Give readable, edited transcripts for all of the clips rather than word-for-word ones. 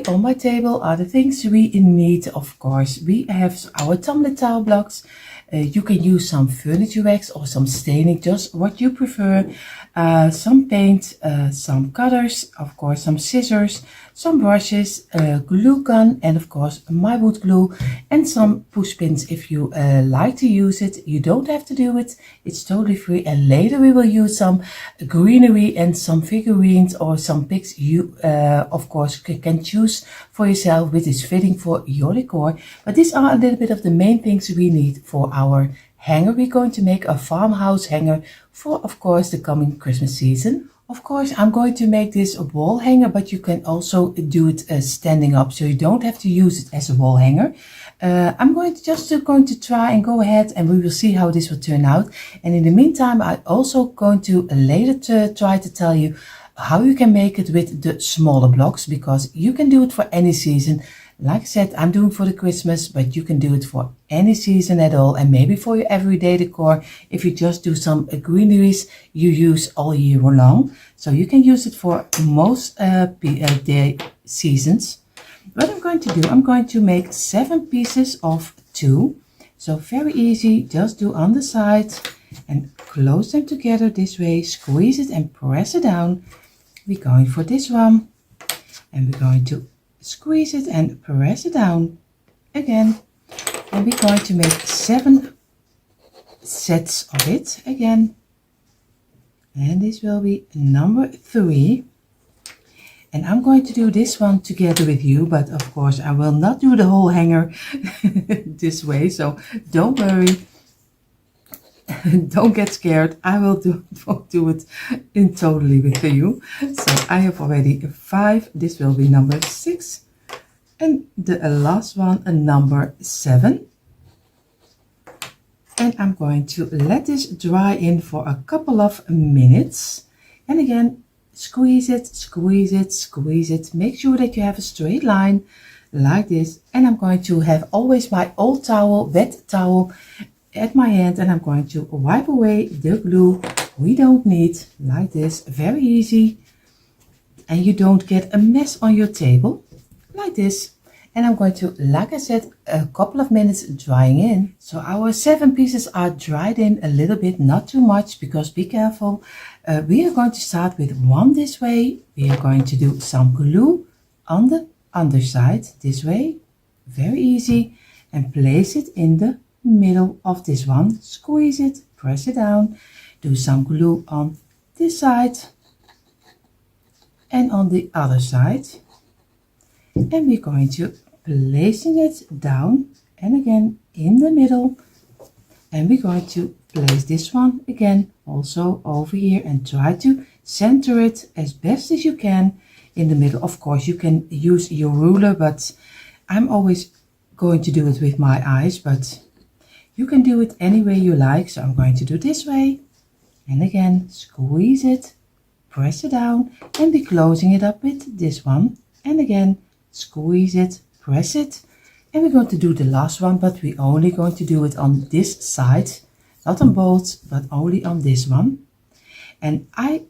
on my table are the things we need. Of course, we have our tumbling tile blocks. You can use some furniture wax or some staining, just what you prefer. Some paint, some cutters, of course some scissors, some brushes, glue gun, and of course my wood glue, and some push pins if you like to use it. You don't have to do it, it's totally free. And later we will use some greenery and some figurines or some pics you of course can choose for yourself, which is fitting for your decor. But these are a little bit of the main things we need for our hanger. We're going to make a farmhouse hanger for, of course, the coming Christmas season. Of course, I'm going to make this a wall hanger, but you can also do it standing up, so you don't have to use it as a wall hanger. I'm going to try and go ahead, and we will see how this will turn out. And in the meantime, I'm also going to later try to tell you how you can make it with the smaller blocks, because you can do it for any season. Like I said, I'm doing for the Christmas, but you can do it for any season at all, and maybe for your everyday decor. If you just do some greeneries you use all year long, so you can use it for most day seasons. What I'm going to do, I'm going to make 7 pieces of 2. So very easy, just do on the side and close them together this way, squeeze it and press it down. We're going for this one, and we're going to squeeze it and press it down again, and we're going to make 7 sets of it again, and this will be number 3. And I'm going to do this one together with you, but of course I will not do the whole hanger this way, so don't worry. Don't get scared. I will do it in totally with you. So I have already 5. This will be number 6, and the last one, number 7. And I'm going to let this dry in for a couple of minutes. And again, squeeze it, squeeze it, squeeze it. Make sure that you have a straight line like this. And I'm going to have always my old towel, wet towel, at my hand, and I'm going to wipe away the glue we don't need, like this. Very easy, and you don't get a mess on your table like this. And I'm going to, like I said, a couple of minutes drying in. So our 7 pieces are dried in a little bit, not too much, because be careful. We are going to start with 1 this way. We are going to do some glue on the underside this way, very easy, and place it in the middle of this one. Squeeze it, press it down, do some glue on this side and on the other side, and we're going to placing it down and again in the middle, and we're going to place this one again also over here and try to center it as best as you can in the middle. Of course you can use your ruler, but I'm always going to do it with my eyes, but you can do it any way you like. So I'm going to do this way, and again squeeze it, press it down, and be closing it up with this one, and again squeeze it, press it, and we're going to do the last one, but we're only going to do it on this side, not on both, but only on this one. And I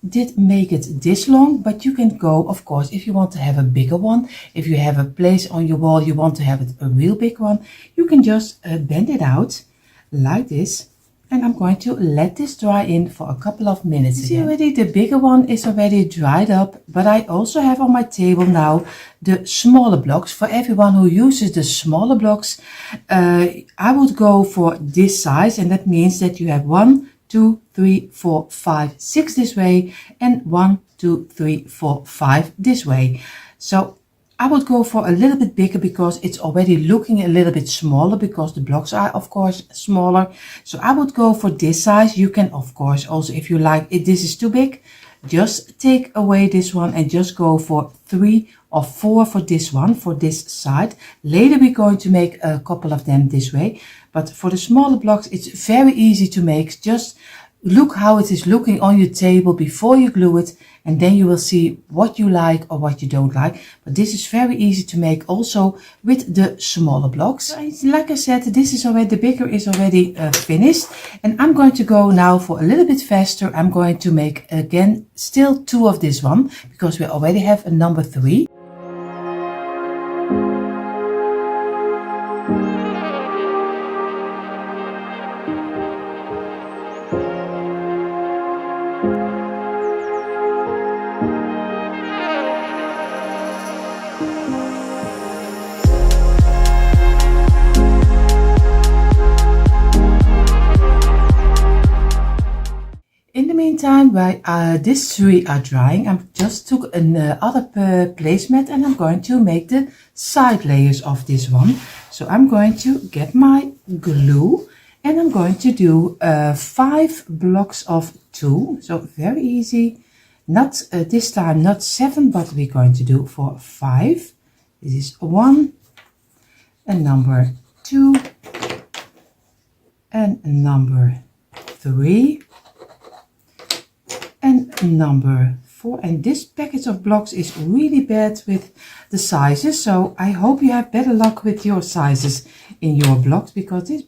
did make it this long, but you can go, of course, if you want to have a bigger one, if you have a place on your wall you want to have it a real big one, you can just bend it out like this. And I'm going to let this dry in for a couple of minutes. You see already the bigger one is already dried up, but I also have on my table now the smaller blocks. For everyone who uses the smaller blocks, I would go for this size, and that means that you have 1, 2, 3, 4, 5, 6 this way, and 1, 2, 3, 4, 5 this way. So I would go for a little bit bigger because it's already looking a little bit smaller because the blocks are of course smaller. So I would go for this size. You can of course also, if you like it, this is too big, just take away this one and just go for 3 or 4 for this one, for this side. Later we're going to make a couple of them this way, but for the smaller blocks it's very easy to make. Just look how it is looking on your table before you glue it, and then you will see what you like or what you don't like. But this is very easy to make also with the smaller blocks. Like I said, this is already, the bigger is already finished, and I'm going to go now for a little bit faster. I'm going to make again still 2 of this one because we already have a number 3. meantime, while these three are drying, I just took another placemat and I'm going to make the side layers of this one. So I'm going to get my glue and I'm going to do 5 blocks of 2. So very easy. Not this time, not 7, but we're going to do for 5. This is 1 and number 2 and number 3 and number 4. And this package of blocks is really bad with the sizes, so I hope you have better luck with your sizes in your blocks, because this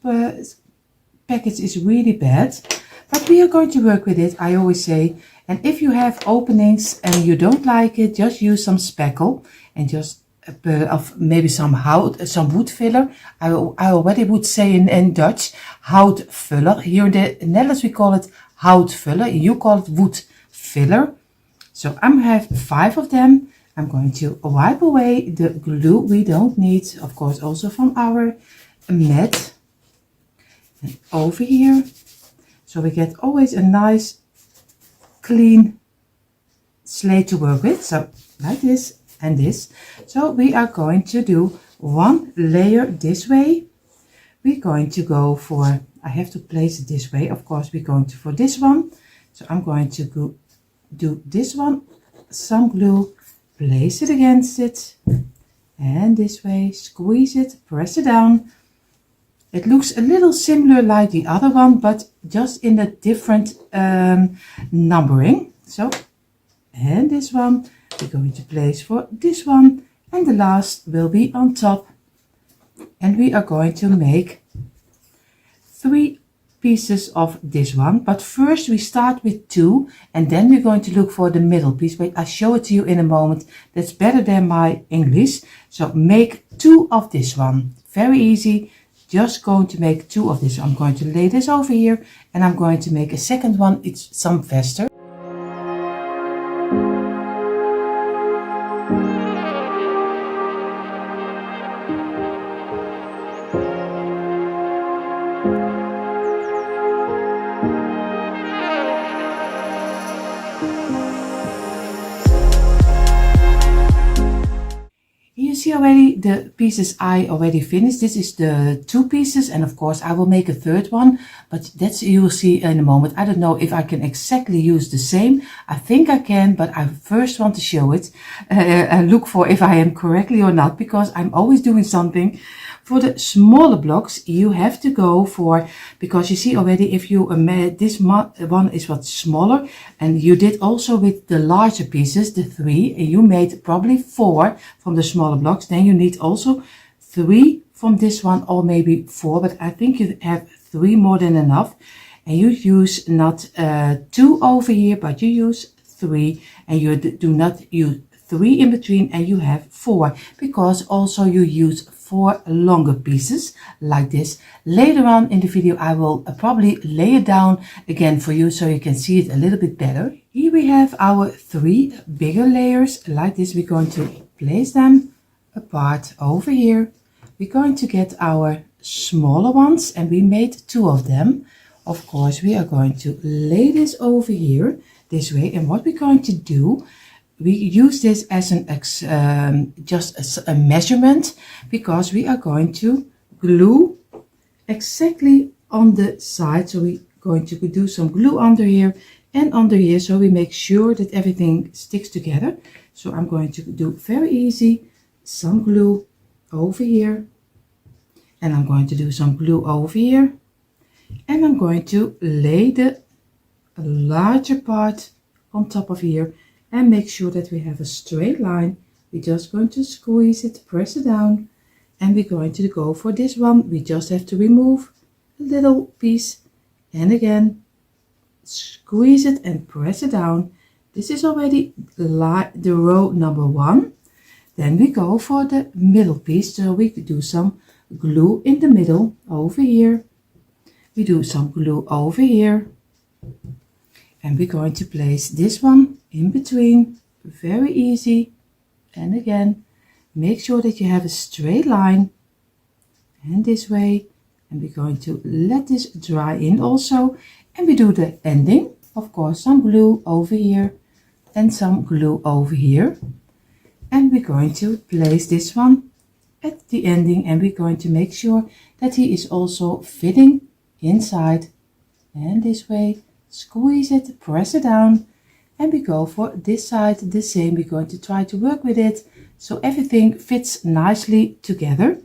package is really bad, but we are going to work with it, I always say. And if you have openings and you don't like it, just use some spackle and just of maybe some wood filler. I already would say in Dutch hout filler. Here in the Netherlands we call it hout filler, you call it wood filler. So I have 5 of them. I'm going to wipe away the glue we don't need, of course also from our mat. And over here, so we get always a nice clean slate to work with. So like this and this. So we are going to do 1 layer this way. We're going to go for, I have to place it this way, of course we're going to for this one. So I'm going to go do this one, some glue, place it against it, and this way, squeeze it, press it down. It looks a little similar like the other one, but just in a different numbering. So, and this one we're going to place for this one, and the last will be on top. And we are going to make 3 pieces of this one, but first we start with 2 and then we're going to look for the middle piece. Wait, I'll show it to you in a moment. That's better than my English. So make 2 of this one. Very easy. Just going to make 2 of this. I'm going to lay this over here and I'm going to make a second one. It's some faster. See already the pieces I already finished. This is the 2 pieces, and of course I will make a third one, but that's you will see in a moment. I don't know if I can exactly use the same. I think I can, but I first want to show it and look for if I am correctly or not, because I'm always doing something. For the smaller blocks you have to go for, because you see already if you this one is what smaller, and you did also with the larger pieces, the 3, and you made probably 4 from the smaller blocks, then you need also 3 from this one, or maybe 4, but I think you have 3 more than enough. And you use not 2 over here, but you use 3, and you do not use 3 in between, and you have 4, because also you use 4 longer pieces like this. Later on in the video I will probably lay it down again for you so you can see it a little bit better. Here we have our 3 bigger layers like this. We're going to place them apart over here. We're going to get our smaller ones, and we made 2 of them. Of course we are going to lay this over here this way, and what we're going to do, we use this as an just a measurement, because we are going to glue exactly on the side. So we're going to do some glue under here and under here, so we make sure that everything sticks together. So I'm going to do very easy, some glue over here, and I'm going to do some glue over here, and I'm going to lay the larger part on top of here. And make sure that we have a straight line. We're just going to squeeze it, press it down, and we're going to go for this one. We just have to remove a little piece, and again squeeze it and press it down. This is already the row number 1. Then we go for the middle piece, so we could do some glue in the middle over here. We do some glue over here, and we're going to place this one in between. Very easy. And again, make sure that you have a straight line, and this way. And we're going to let this dry in also, and we do the ending. of course, some glue over here and some glue over here. And we're going to place this one at the ending, and we're going to make sure that he is also fitting inside. And this way, squeeze it, press it down, and we go for this side the same. We're going to try to work with it so everything fits nicely together.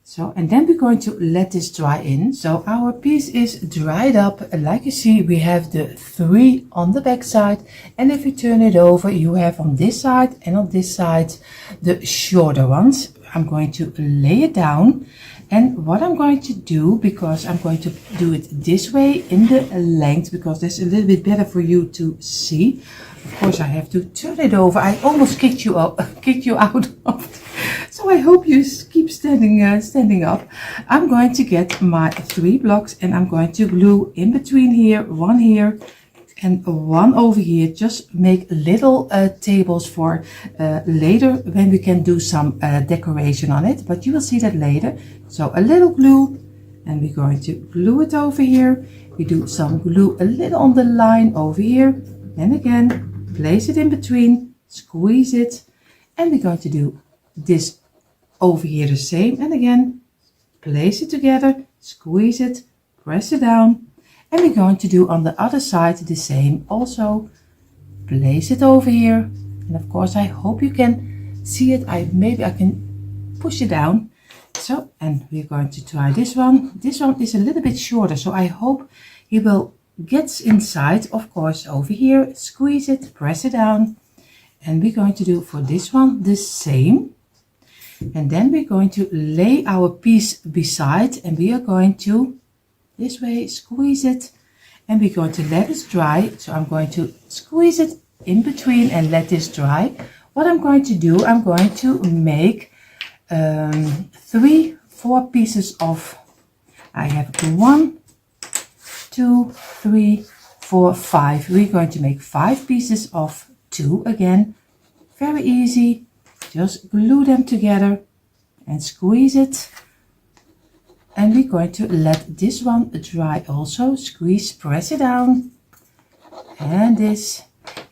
So, and then we're going to let this dry in. So our piece is dried up. Like you see, we have the 3 on the back side, and if you turn it over, you have on this side and on this side the shorter ones. I'm going to lay it down, and what I'm going to do, because I'm going to do it this way in the length, because that's a little bit better for you to see. Of course, I have to turn it over. I almost kicked you out of it. So I hope you keep standing up. I'm going to get my 3 blocks, and I'm going to glue in between here, one here and one over here. Just make little tables for later when we can do some decoration on it, but you will see that later. So a little glue, and we're going to glue it over here. We do some glue a little on the line over here, and again place it in between, squeeze it, and we're going to do this over here the same, and again place it together, squeeze it, press it down, and we're going to do on the other side the same. Also place it over here, and of course I hope you can see it. Maybe I can push it down. So, and we're going to try this one. This one is a little bit shorter, so I hope he will get inside. Of course, over here, squeeze it, press it down, and we're going to do for this one the same. And then we're going to lay our piece beside, and we are going to this way squeeze it, and we're going to let it dry. So I'm going to squeeze it in between and let this dry. What I'm going to do, I'm going to make 4 pieces of, I have 1, 2, 3, 4, 5. We're going to make 5 pieces of 2 again. Very easy. Just glue them together and squeeze it. And we're going to let this one dry also. Squeeze, press it down. And this.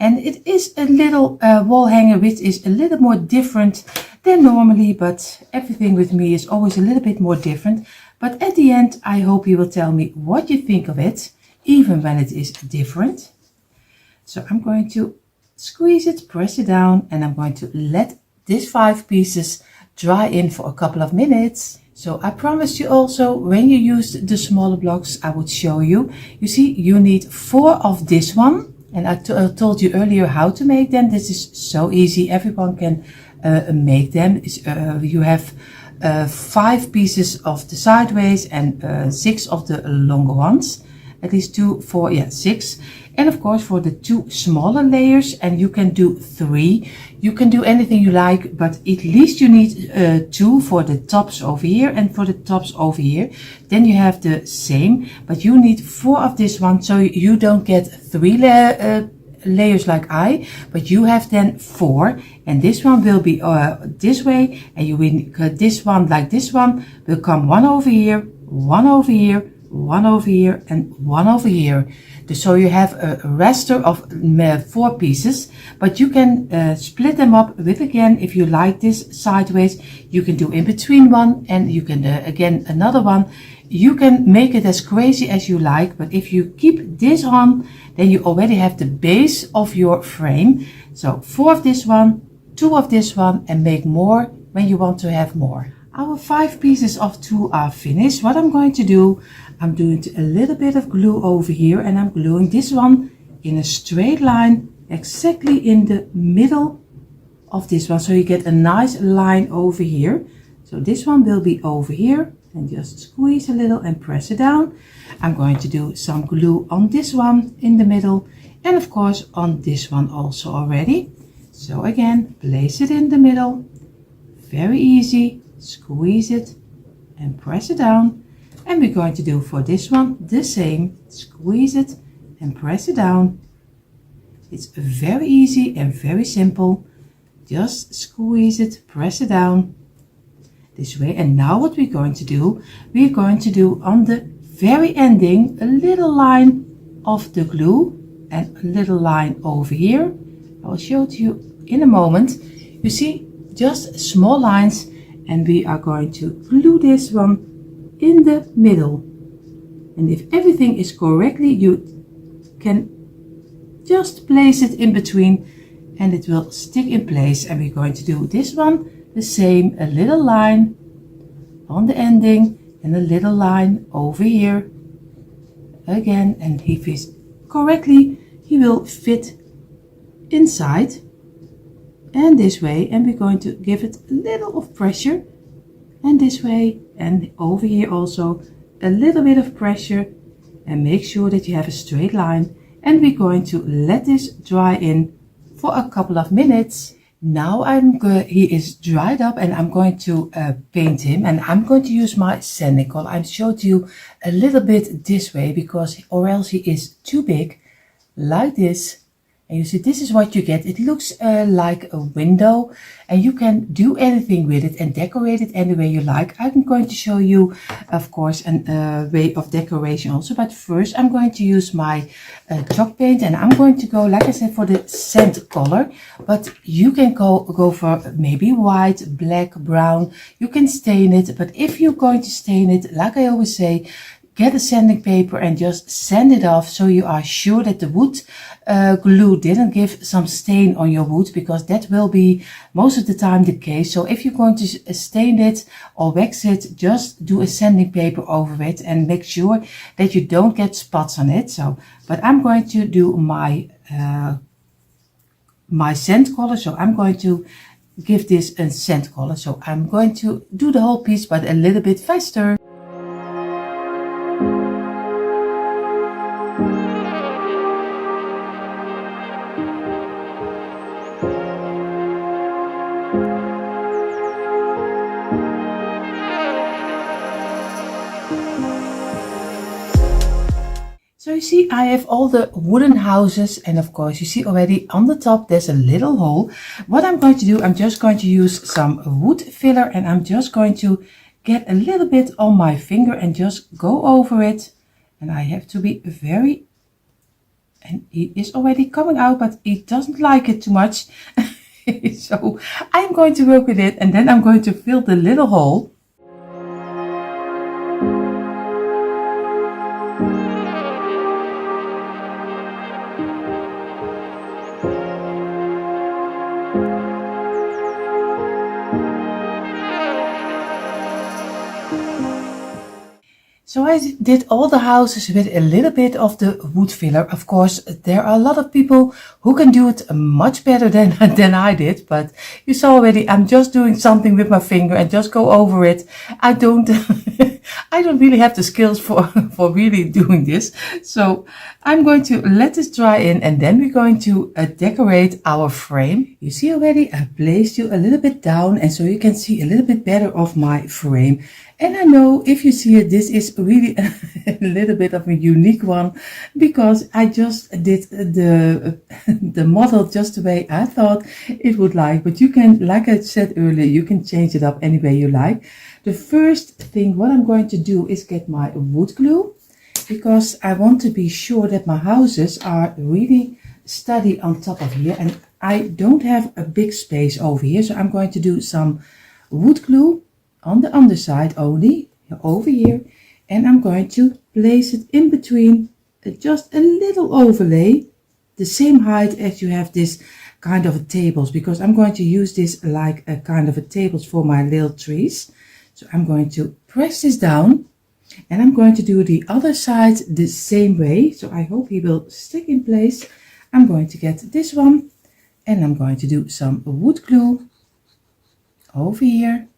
And it is a little wall hanger, which is a little more different than normally, but everything with me is always a little bit more different. But at the end, I hope you will tell me what you think of it, even when it is different. So I'm going to squeeze it, press it down, and I'm going to let these 5 pieces dry in for a couple of minutes. So I promised you also, when you use the smaller blocks, I would show you. You see, you need 4 of this one, and I told you earlier how to make them. This is so easy. Everyone can make them. You have 5 pieces of the sideways and 6 of the longer ones. At least 2, 4, yeah, 6. And of course for the 2 smaller layers, and you can do 3. You can do anything you like, but at least you need 2 for the tops over here and for the tops over here. Then you have the same, but you need 4 of this one, so you don't get 3 layers like I, but you have then 4, and this one will be this way, and you will this one like this one will come 1 over here, 1 over here, 1 over here, and 1 over here. So you have a raster of 4 pieces, but you can split them up with, again, if you like this sideways, you can do in between one, and you can again another one. You can make it as crazy as you like, but if you keep this on, then you already have the base of your frame. So 4 of this one, 2 of this one, and make more when you want to have more. Our 5 pieces of 2 are finished. What I'm going to do, I'm doing a little bit of glue over here, and I'm gluing this one in a straight line exactly in the middle of this one, so you get a nice line over here. So this one will be over here, and just squeeze a little and press it down. I'm going to do some glue on this one in the middle, and of course on this one also already. So again, place it in the middle, very easy, squeeze it and press it down. And we're going to do for this one the same, squeeze it and press it down. It's very easy and very simple. Just squeeze it, press it down this way. And now what we're going to do on the very ending a little line of the glue, and a little line over here. I will show it to you in a moment. You see, just small lines, and we are going to glue this one in the middle. And if everything is correctly, you can just place it in between and it will stick in place. And we're going to do this one the same, a little line on the ending and a little line over here again, and if it's correctly, he will fit inside and this way, and we're going to give it a little of pressure, and this way and over here also a little bit of pressure, and make sure that you have a straight line. And we're going to let this dry in for a couple of minutes. Now he is dried up, and I'm going to paint him, and I'm going to use my sanding color. I showed you a little bit this way because or else he is too big, like this. And you see, this is what you get. It looks like a window, and you can do anything with it and decorate it any way you like. I'm going to show you, of course, a way of decoration also. But first, I'm going to use my chalk paint, and I'm going to go, like I said, for the sand color. But you can go for maybe white, black, brown. You can stain it. But if you're going to stain it, like I always say, get a sanding paper and just sand it off, so you are sure that the wood glue didn't give some stain on your wood, because that will be most of the time the case. So if you're going to stain it or wax it, just do a sanding paper over it and make sure that you don't get spots on it. So, but I'm going to do my my sand color, so I'm going to give this a sand color. So I'm going to do the whole piece, but a little bit faster. So you see, I have all the wooden houses, and of course you see already on the top there's a little hole. What I'm going to do, I'm just going to use some wood filler, and I'm just going to get a little bit on my finger and just go over it. And I have to be very, and it is already coming out, but it doesn't like it too much. So I'm going to work with it, and then I'm going to fill the little hole. So I did all the houses with a little bit of the wood filler. Of course, there are a lot of people who can do it much better than I did. But you saw already, I'm just doing something with my finger and just go over it. I don't really have the skills for really doing this. So I'm going to let this dry in, and then we're going to decorate our frame. You see already, I placed you a little bit down, and so you can see a little bit better of my frame. And I know if you see it, this is really a little bit of a unique one, because I just did the model just the way I thought it would like. But you can, like I said earlier, you can change it up any way you like. The first thing what I'm going to do is get my wood glue, because I want to be sure that my houses are really steady on top of here, and I don't have a big space over here. So I'm going to do some wood glue on the underside only, over here, and I'm going to place it in between, just a little overlay, the same height as you have this kind of a tables, because I'm going to use this like a kind of a tables for my little trees. So I'm going to press this down, and I'm going to do the other side the same way. So I hope he will stick in place. I'm going to get this one, and I'm going to do some wood glue over here.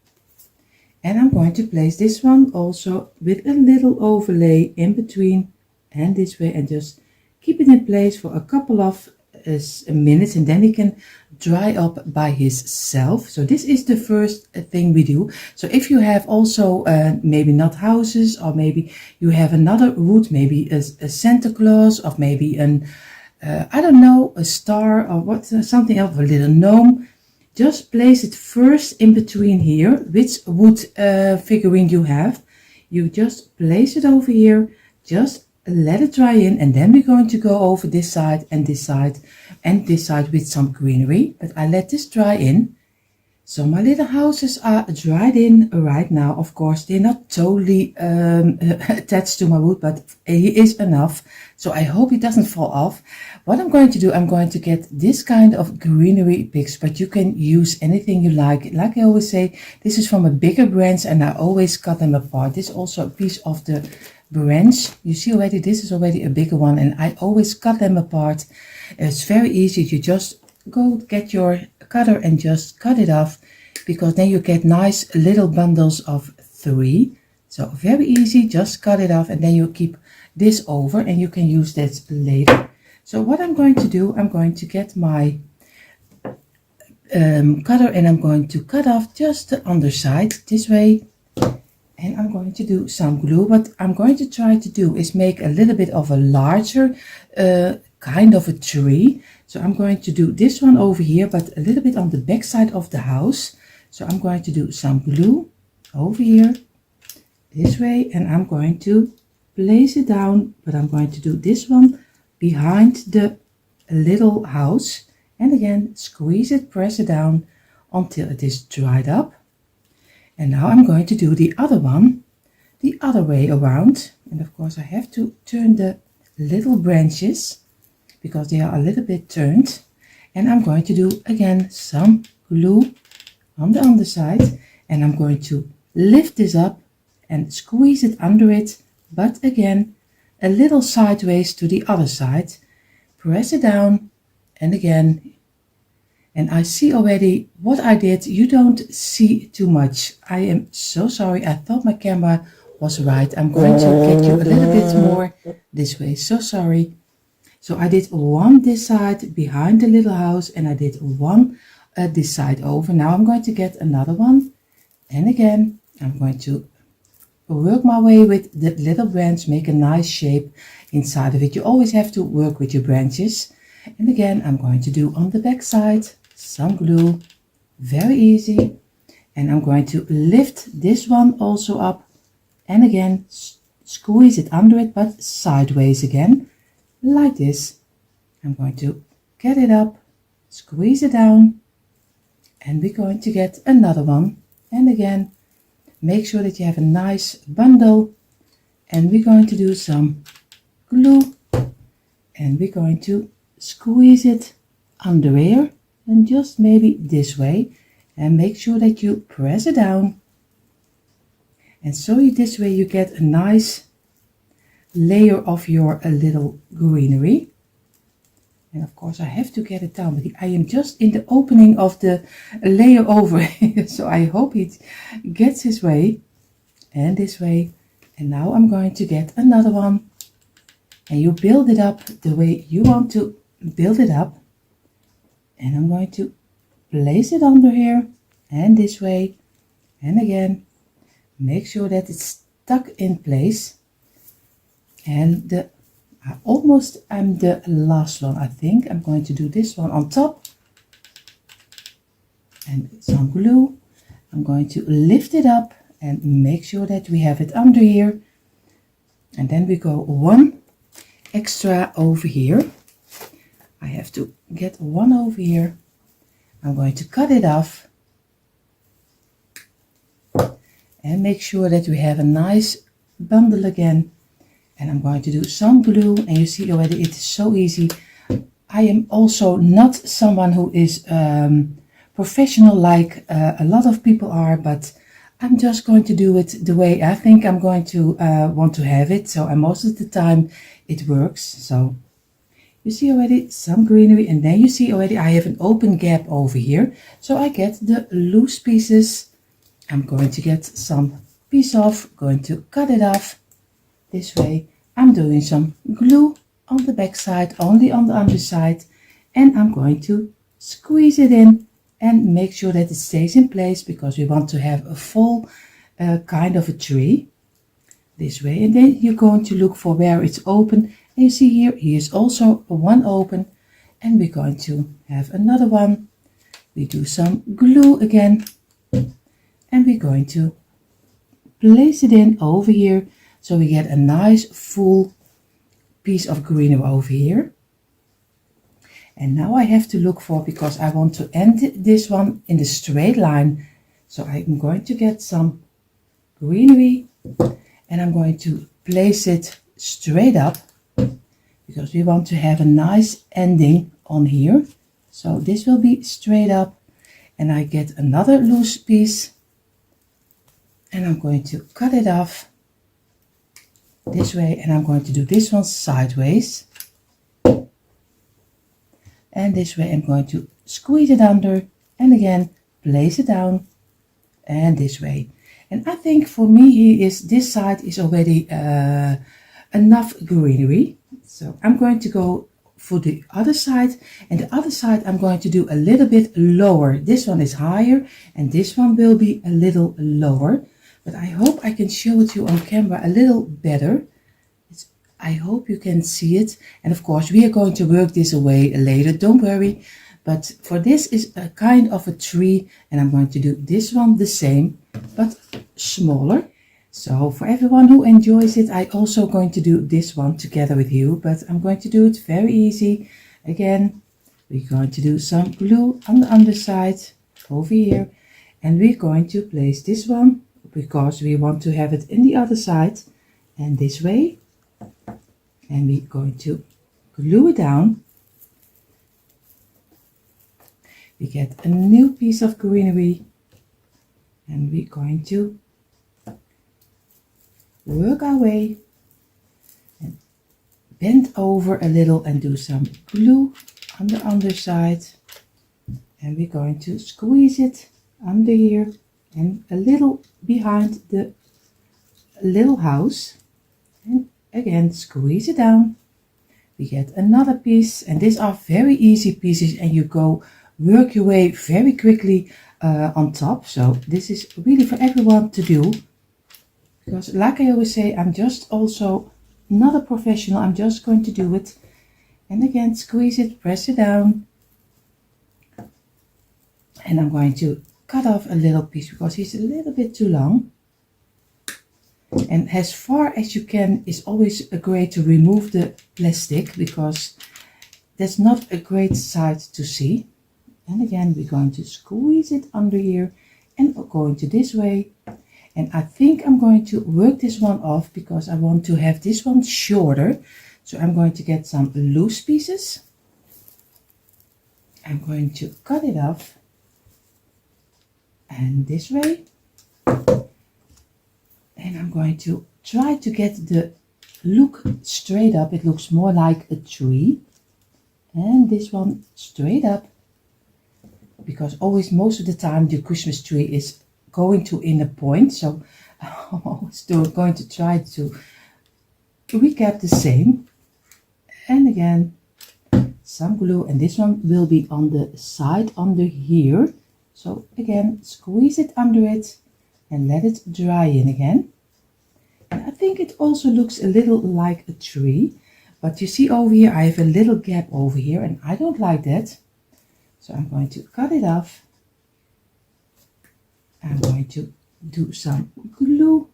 And I'm going to place this one also with a little overlay in between and this way, and just keep it in place for a couple of minutes, and then it can dry up by himself. So this is the first thing we do. So if you have also maybe not houses, or maybe you have another wood, maybe a Santa Claus, or maybe I don't know, a star, or what, something else, a little gnome. Just place it first in between here, which wood figurine you have. You just place it over here, just let it dry in, and then we're going to go over this side and this side and this side with some greenery. But I let this dry in. So my little houses are dried in right now. Of course, they're not totally attached to my wood, but he is enough. So I hope it doesn't fall off. What I'm going to do, I'm going to get this kind of greenery picks, but you can use anything you like. Like I always say, this is from a bigger branch and I always cut them apart. This is also a piece of the branch. You see already, this is already a bigger one and I always cut them apart. It's very easy. You just go get your cutter and just cut it off, because then you get nice little bundles of 3. So very easy, just cut it off and then you keep this over and you can use this later. So what I'm going to do, I'm going to get my cutter and I'm going to cut off just the underside this way, and I'm going to do some glue. What I'm going to try to do is make a little bit of a larger kind of a tree. So I'm going to do this one over here, but a little bit on the back side of the house. So I'm going to do some glue over here this way, and I'm going to place it down, but I'm going to do this one behind the little house, and again squeeze it, press it down until it is dried up. And now I'm going to do the other one the other way around, and of course I have to turn the little branches because they are a little bit turned, and I'm going to do again some glue on the underside, and I'm going to lift this up and squeeze it under it, but again a little sideways to the other side, press it down, and again. And I see already what I did. You don't see too much. I am so sorry. I thought my camera was right. I'm going to get you a little bit more this way. So sorry. So I did one this side behind the little house, and I did one this side over. Now I'm going to get another one, and again I'm going to work my way with the little branch, make a nice shape inside of it. You always have to work with your branches. And again I'm going to do on the back side some glue, very easy, and I'm going to lift this one also up, and again squeeze it under it, but sideways again like this. I'm going to get it up, squeeze it down, and we're going to get another one, and again make sure that you have a nice bundle, and we're going to do some glue, and we're going to squeeze it under here, and just maybe this way, and make sure that you press it down, and so this way you get a nice layer of your little greenery. And of course I have to get it down, but I am just in the opening of the layer over so I hope it gets his way, and this way. And now I'm going to get another one, and you build it up the way you want to build it up, and I'm going to place it under here and this way, and again make sure that it's stuck in place. And I'm the last one. I think I'm going to do this one on top, and some glue. I'm going to lift it up and make sure that we have it under here, and then we go one extra over here. I have to get one over here. I'm going to cut it off and make sure that we have a nice bundle again. And I'm going to do some glue, and you see already it is so easy. I am also not someone who is professional like a lot of people are, but I'm just going to do it the way I think I'm going to want to have it. So most of the time it works. So you see already some greenery, and then you see already I have an open gap over here. So I get the loose pieces. I'm going to get some piece off, going to cut it off this way. I'm doing some glue on the back side, only on the underside, and I'm going to squeeze it in and make sure that it stays in place, because we want to have a full kind of a tree this way. And then you're going to look for where it's open, and you see here is also one open, and we're going to have another one. We do some glue again, and we're going to place it in over here, so we get a nice full piece of greenery over here. And now I have to look for, because I want to end this one in the straight line. So I'm going to get some greenery and I'm going to place it straight up, because we want to have a nice ending on here. So this will be straight up, and I get another loose piece and I'm going to cut it off this way, and I'm going to do this one sideways, and this way I'm going to squeeze it under and again place it down, and this way. And I think for me this side is already enough greenery. So I'm going to go for the other side, and the other side I'm going to do a little bit lower. This one is higher and this one will be a little lower, but I hope I can show it to you on camera a little better. I hope you can see it. And of course we are going to work this away later, don't worry. But for this is a kind of a tree, and I'm going to do this one the same but smaller. So for everyone who enjoys it, I also going to do this one together with you, but I'm going to do it very easy. Again, we're going to do some glue on the underside over here, and we're going to place this one because we want to have it in the other side, and this way. And we're going to glue it down. We get a new piece of greenery, and we're going to work our way and bend over a little and do some glue on the underside, and we're going to squeeze it under here and a little behind the little house, and again squeeze it down. We get another piece, and these are very easy pieces, and you go work your way very quickly on top. So this is really for everyone to do, because like I always say, I'm just also not a professional. I'm just going to do it, and again squeeze it, press it down, and I'm going to cut off a little piece because it's a little bit too long. And as far as you can, it's always great to remove the plastic, because that's not a great sight to see. And again, we're going to squeeze it under here and going to this way. And I think I'm going to work this one off because I want to have this one shorter. So I'm going to get some loose pieces. I'm going to cut it off. And this way. And I'm going to try to get the look straight up. It looks more like a tree. And this one straight up. Because always, most of the time, the Christmas tree is going to in a point. So I'm always going to try to recap the same. And again, some glue. And this one will be on the side under here. So again, squeeze it under it and let it dry in again. And I think it also looks a little like a tree. But you see over here, I have a little gap over here, and I don't like that. So I'm going to cut it off. I'm going to do some glue,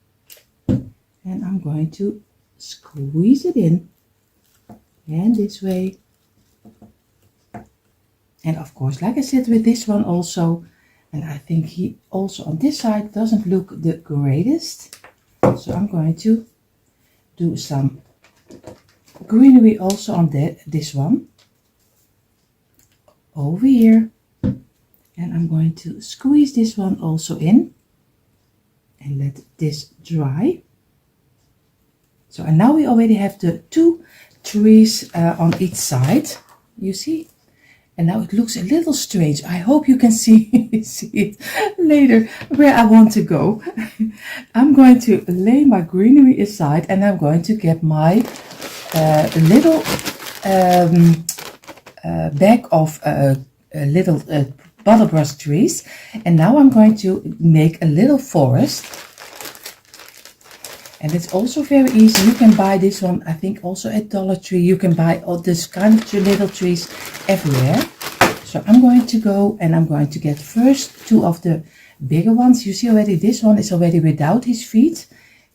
and I'm going to squeeze it in, and this way. And of course, like I said with this one also, and I think he also on this side doesn't look the greatest. So I'm going to do some greenery also on this one over here, and I'm going to squeeze this one also in and let this dry. So, and now we already have the two trees on each side, you see. And now it looks a little strange. I hope you can see it later where I want to go. I'm going to lay my greenery aside, and I'm going to get my little bag of little bottle brush trees. And now I'm going to make a little forest. And it's also very easy. You can buy this one, I think, also at Dollar Tree. You can buy all this kind of little trees everywhere. So I'm going to go and I'm going to get first two of the bigger ones. You see already this one is already without his feet.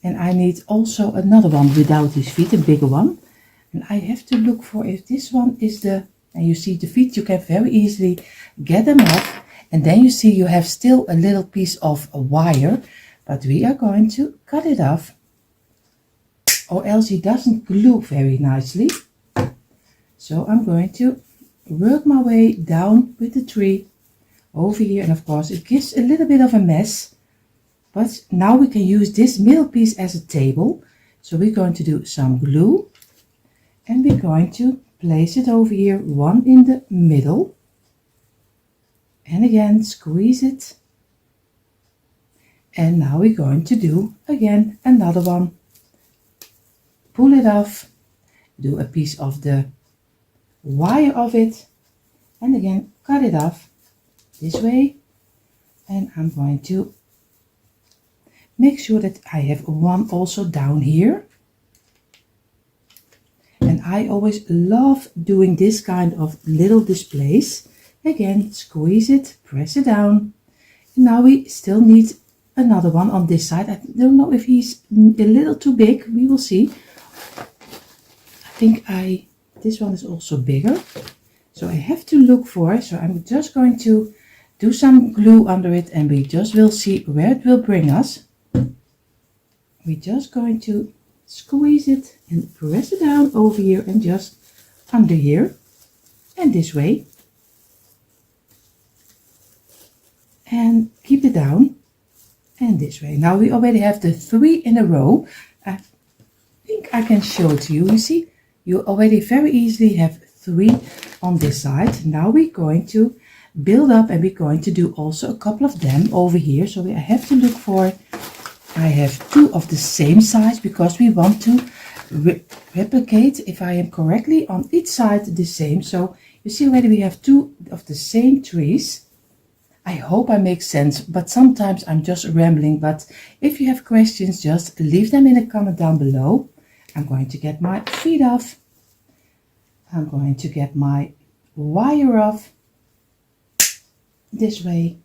And I need also another one without his feet, a bigger one. And I have to look for if this one is the, and you see the feet, you can very easily get them off. And then you see you have still a little piece of wire, but we are going to cut it off, or else it doesn't glue very nicely. So I'm going to work my way down with the tree over here, and of course it gives a little bit of a mess, but now we can use this middle piece as a table. So we're going to do some glue, and we're going to place it over here, one in the middle, and again squeeze it. And now we're going to do again another one, pull it off, do a piece of the wire of it, and again cut it off this way. And I'm going to make sure that I have one also down here. And I always love doing this kind of little displays. Again, squeeze it, press it down. And now we still need another one on this side. I don't know if he's a little too big, we will see. I think this one is also bigger. So I have to look for it. So I'm just going to do some glue under it, and we just will see where it will bring us. We're just going to squeeze it and press it down over here and just under here and this way, and keep it down and this way. Now we already have the 3 in a row. I think I can show it to you. You see, you already very easily have 3 on this side. Now we're going to build up, and we're going to do also a couple of them over here. So I have to look for, I have 2 of the same size, because we want to replicate, if I am correctly, on each side the same. So you see already we have 2 of the same trees. I hope I make sense, but sometimes I'm just rambling. But if you have questions, just leave them in a comment down below. I'm going to get my feet off. I'm going to get my wire off this way.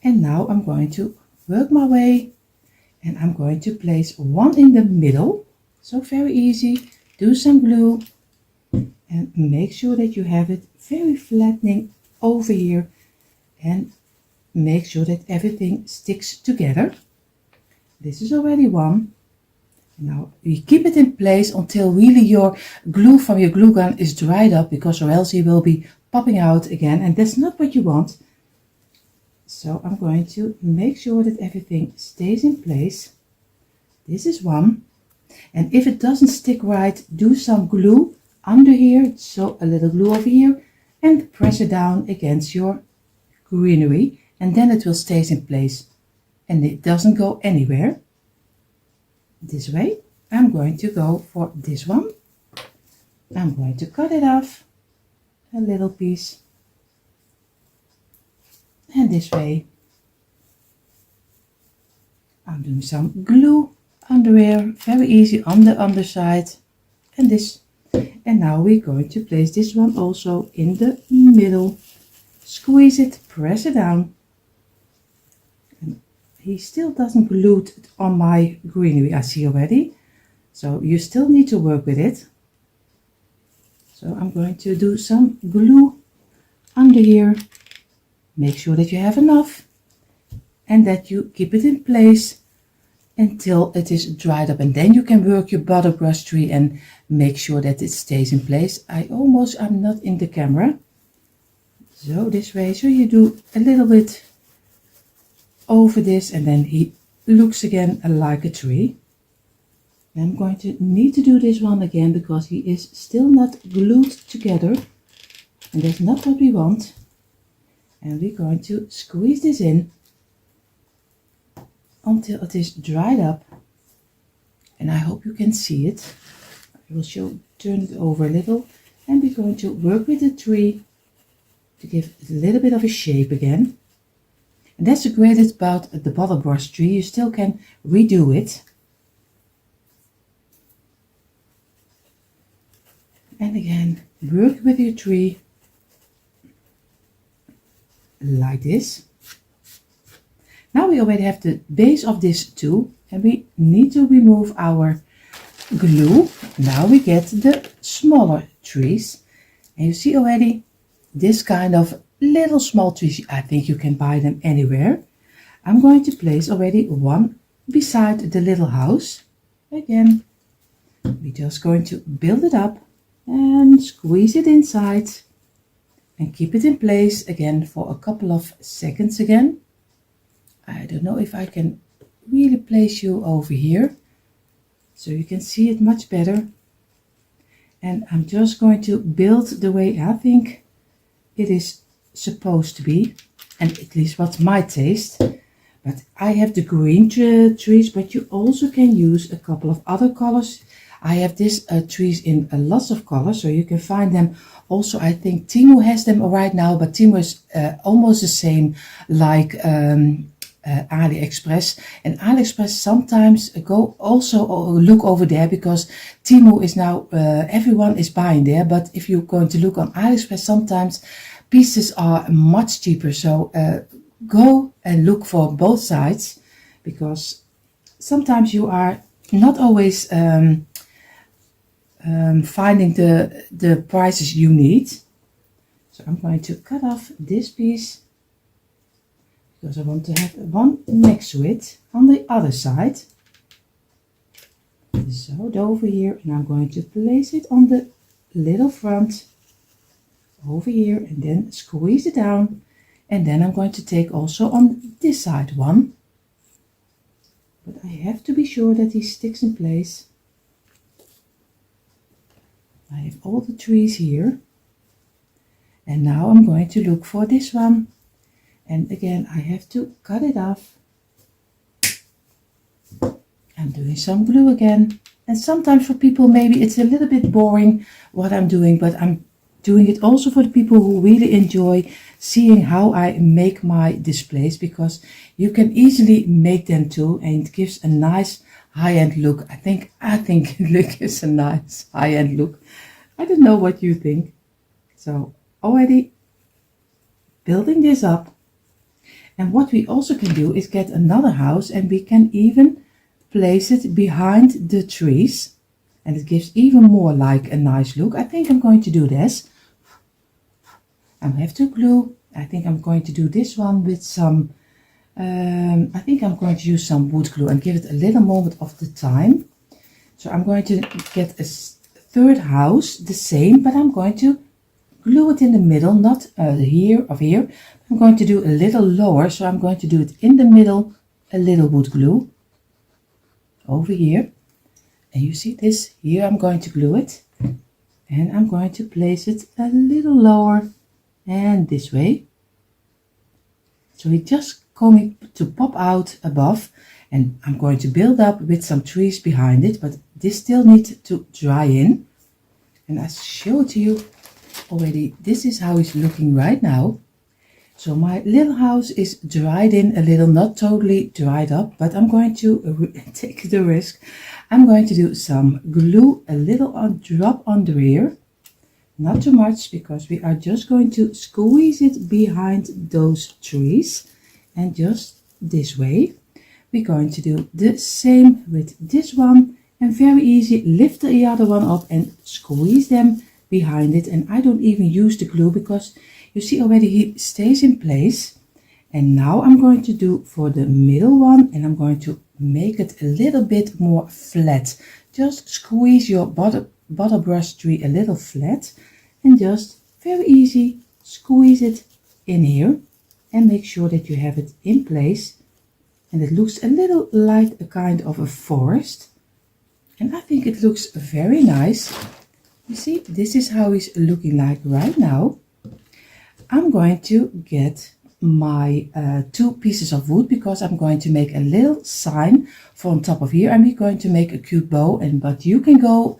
And now I'm going to work my way, and I'm going to place one in the middle. So very easy. Do some glue and make sure that you have it very flattening over here, and make sure that everything sticks together. This is already one. Now you keep it in place until really your glue from your glue gun is dried up, because or else it will be popping out again, and that's not what you want. So I'm going to make sure that everything stays in place. This is one. And if it doesn't stick right, do some glue under here. So a little glue over here, and press it down against your greenery, and then it will stay in place and it doesn't go anywhere. This way. I'm going to go for this one. I'm going to cut it off a little piece, and this way I'm doing some glue under here, very easy on the underside, and this. And now we're going to place this one also in the middle, squeeze it, press it down. And he still doesn't glue it on my greenery, I see already, so you still need to work with it. So I'm going to do some glue under here. Make sure that you have enough and that you keep it in place until it is dried up, and then you can work your butter brush tree and make sure that it stays in place. I'm not in the camera. So this way, so you do a little bit over this, and then he looks again like a tree. I'm going to need to do this one again, because he is still not glued together, and that's not what we want. And we're going to squeeze this in until it is dried up, and I hope you can see it. I will turn it over a little, and we're going to work with the tree to give it a little bit of a shape again. And that's the greatest about the butter brush tree, you still can redo it. And again, work with your tree like this. Now we already have the base of this too, and we need to remove our glue, now we get the smaller trees. And you see already this kind of little small trees. I think you can buy them anywhere. I'm going to place already one beside the little house. Again, we're just going to build it up and squeeze it inside and keep it in place again for a couple of seconds again. I don't know if I can really place you over here so you can see it much better. And I'm just going to build the way I think it is supposed to be, and at least what's my taste. But I have the green trees, but you also can use a couple of other colors. I have these trees in lots of colors, so you can find them. Also, I think Temu has them right now, but Temu is almost the same like AliExpress. And AliExpress sometimes go also look over there, because Temu is now, everyone is buying there. But if you're going to look on AliExpress, sometimes pieces are much cheaper. So go and look for both sides, because sometimes you are not always finding the prices you need. So I'm going to cut off this piece because I want to have one next to it on the other side. So over here, and I'm going to place it on the little front over here and then squeeze it down. And then I'm going to take also on this side one. But I have to be sure that he sticks in place. I have all the trees here. And now I'm going to look for this one. And again, I have to cut it off. I'm doing some glue again. And sometimes for people, maybe it's a little bit boring what I'm doing, but I'm doing it also for the people who really enjoy seeing how I make my displays, because you can easily make them too, and it gives a nice high-end look. I think it gives a nice high-end look. I don't know what you think. So already building this up. And what we also can do is get another house, and we can even place it behind the trees, and it gives even more like a nice look. I think I'm going to do this. I have to glue. I think I'm going to do this one with some, I think I'm going to use some wood glue and give it a little moment of the time. So I'm going to get a third house, the same, but I'm going to glue it in the middle, not here or here. I'm going to do a little lower, so I'm going to do it in the middle, a little wood glue over here. And you see this here, I'm going to glue it, and I'm going to place it a little lower and this way. So it's just going to pop out above, and I'm going to build up with some trees behind it, but this still needs to dry in. And I show it to you already. This is how it's looking right now. So my little house is dried in a little, not totally dried up, but I'm going to take the risk. I'm going to do some glue, a little drop under here. Not too much, because we are just going to squeeze it behind those trees, and just this way. We're going to do the same with this one, and very easy, lift the other one up and squeeze them behind it. And I don't even use the glue, because you see already he stays in place. And now I'm going to do for the middle one, and I'm going to make it a little bit more flat. Just squeeze your butter brush tree a little flat, and just very easy squeeze it in here, and make sure that you have it in place, and it looks a little like a kind of a forest, and I think it looks very nice. You see, this is how it's looking like right now. I'm going to get my 2 pieces of wood, because I'm going to make a little sign for on top of here, and we're going to make a cute bow. And but you can go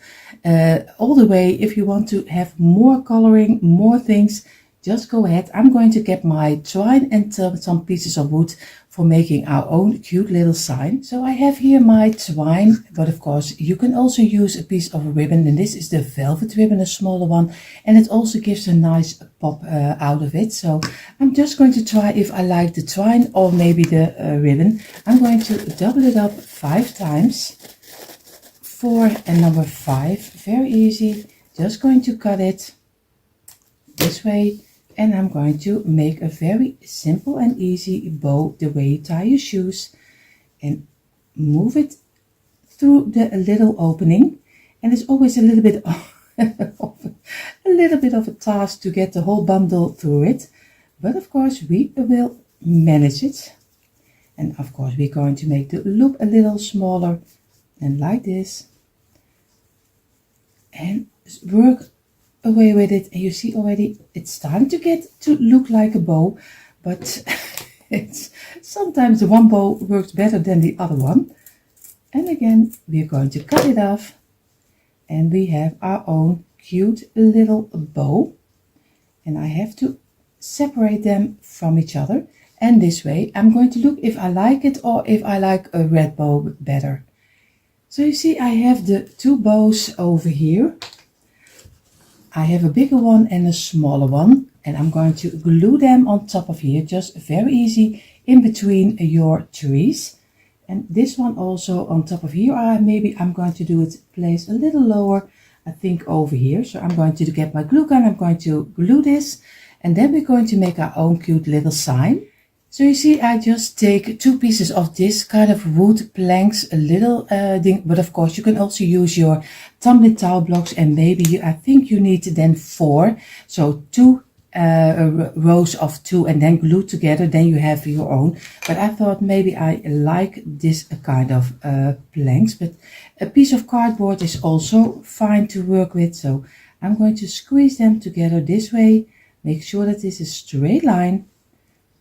all the way if you want to have more coloring, more things. Just go ahead. I'm going to get my twine and some pieces of wood for making our own cute little sign. So I have here my twine, but of course you can also use a piece of ribbon, and this is the velvet ribbon, a smaller one, and it also gives a nice pop out of it. So I'm just going to try if I like the twine or maybe the ribbon. I'm going to double it up 5 times 4 and number 5, very easy. Just going to cut it this way, and I'm going to make a very simple and easy bow the way you tie your shoes, and move it through the little opening. And it's always a little bit of a task to get the whole bundle through it, but of course we will manage it. And of course we're going to make the loop a little smaller, and like this, and work away with it. And you see already it's starting to get to look like a bow, but it's sometimes the one bow works better than the other one. And again we're going to cut it off, and we have our own cute little bow. And I have to separate them from each other, and this way I'm going to look if I like it or if I like a red bow better. So you see I have the two bows over here. I have a bigger one and a smaller one, and I'm going to glue them on top of here, just very easy in between your trees. And this one also on top of here. Maybe I'm going to do it placed a little lower, I think over here. So I'm going to get my glue gun, I'm going to glue this, and then we're going to make our own cute little sign. So you see I just take 2 pieces of this kind of wood planks, a little thing, but of course you can also use your tumbling tile blocks, and maybe I think you need then 4, so 2 rows of 2, and then glue together, then you have your own. But I thought maybe I like this kind of planks, but a piece of cardboard is also fine to work with. So I'm going to squeeze them together this way, make sure that this is a straight line.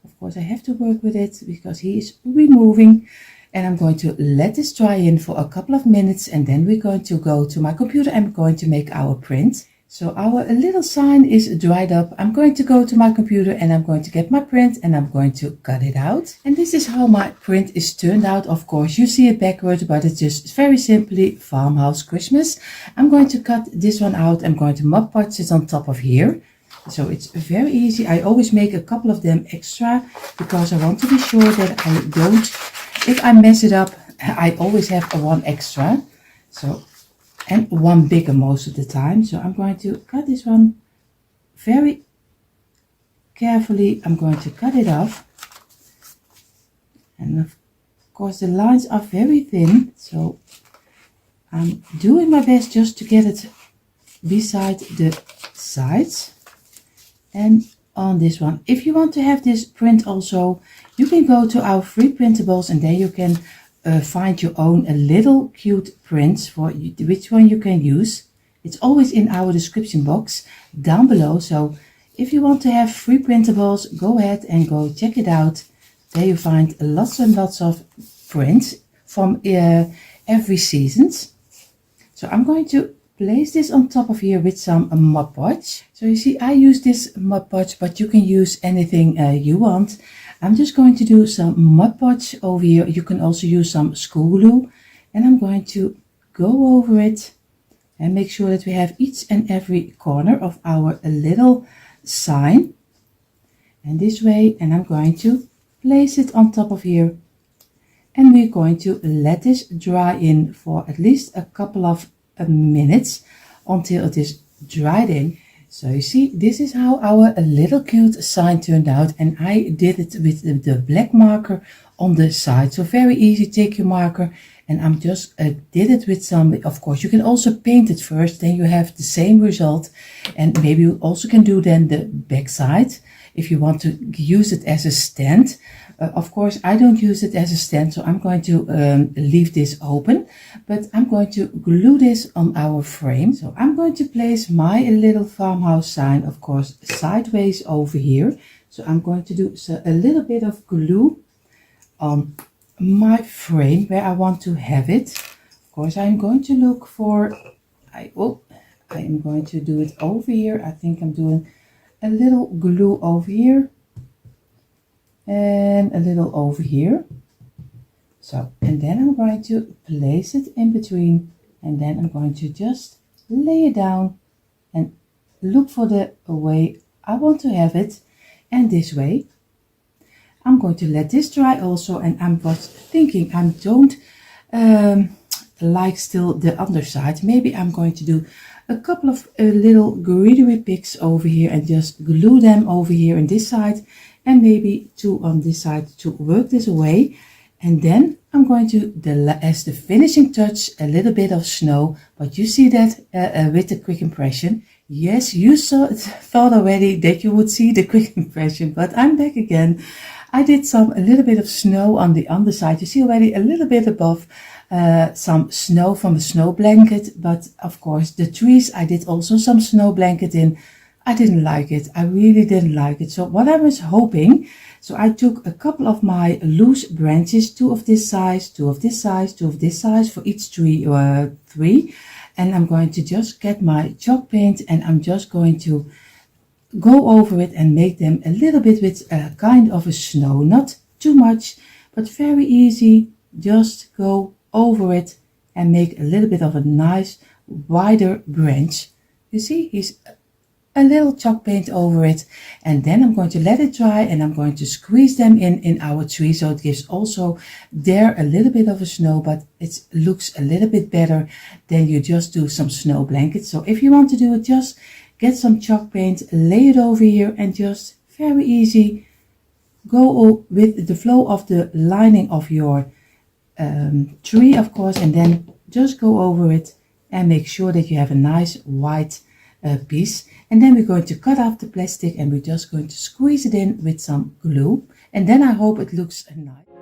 Of course I have to work with it because he is removing, and I'm going to let this dry in for a couple of minutes, and then we're going to go to my computer and we're going to make our print. So our little sign is dried up. I'm going to go to my computer and I'm going to get my print, and I'm going to cut it out. And this is how my print is turned out. Of course you see it backwards, but it's just very simply Farmhouse Christmas. I'm going to cut this one out. I'm going to Mod Podge it on top of here. So it's very easy. I always make a couple of them extra because I want to be sure that I don't, if I mess it up, I always have a one extra. So, and one bigger most of the time. So I'm going to cut this one very carefully. I'm going to cut it off. And of course the lines are very thin. So I'm doing my best just to get it beside the sides. And on this one, if you want to have this print also, you can go to our free printables, and then you can find your own little cute prints for which one you can use. It's always in our description box down below. So if you want to have free printables, go ahead and go check it out. There you find lots and lots of prints from every seasons. So I'm going to place this on top of here with some Mod Podge. So you see I use this Mod Podge, but you can use anything you want. I'm just going to do some Mod Podge over here. You can also use some school glue, and I'm going to go over it and make sure that we have each and every corner of our little sign, and this way. And I'm going to place it on top of here, and we're going to let this dry in for at least a couple of minutes until it is dried in. So you see, this is how our little cute sign turned out, and I did it with the black marker on the side. So very easy, take your marker, and I'm just did it with some, of course you can also paint it first, then you have the same result. And maybe you also can do then the back side if you want to use it as a stand. Of course I don't use it as a stand, so I'm going to leave this open, but I'm going to glue this on our frame. So I'm going to place my little farmhouse sign, of course, sideways over here. So I'm going to do a little bit of glue on my frame where I want to have it. Of course I'm going to look for, I am going to do it over here. I think I'm doing a little glue over here and a little over here. So, and then I'm going to place it in between, and then I'm going to just lay it down and look for the way I want to have it. And this way I'm going to let this dry also. And I'm thinking I don't like still the underside, maybe I'm going to do a couple of little greenery picks over here and just glue them over here on this side, and maybe 2 on this side to work this away. And then I'm going to, as the finishing touch, a little bit of snow. But you see that with the quick impression. Yes, you thought already that you would see the quick impression, but I'm back again. I did a little bit of snow on the underside. You see already a little bit above some snow from a snow blanket. But of course, the trees, I did also some snow blanket in. I didn't like it. I really didn't like it. So what I was hoping, so I took a couple of my loose branches, 2 of this size, 2 of this size, 2 of this size for each tree, 3. And I'm going to just get my chalk paint and I'm just going to go over it and make them a little bit with a kind of a snow. Not too much, but very easy. Just go over it and make a little bit of a nice wider branch. You see, he's a little chalk paint over it, and then I'm going to let it dry and I'm going to squeeze them in our tree, so it gives also there a little bit of a snow, but it looks a little bit better than you just do some snow blankets. So if you want to do it, just get some chalk paint, lay it over here, and just very easy go with the flow of the lining of your tree, of course, and then just go over it and make sure that you have a nice white piece. And then we're going to cut off the plastic and we're just going to squeeze it in with some glue, and then I hope it looks nice.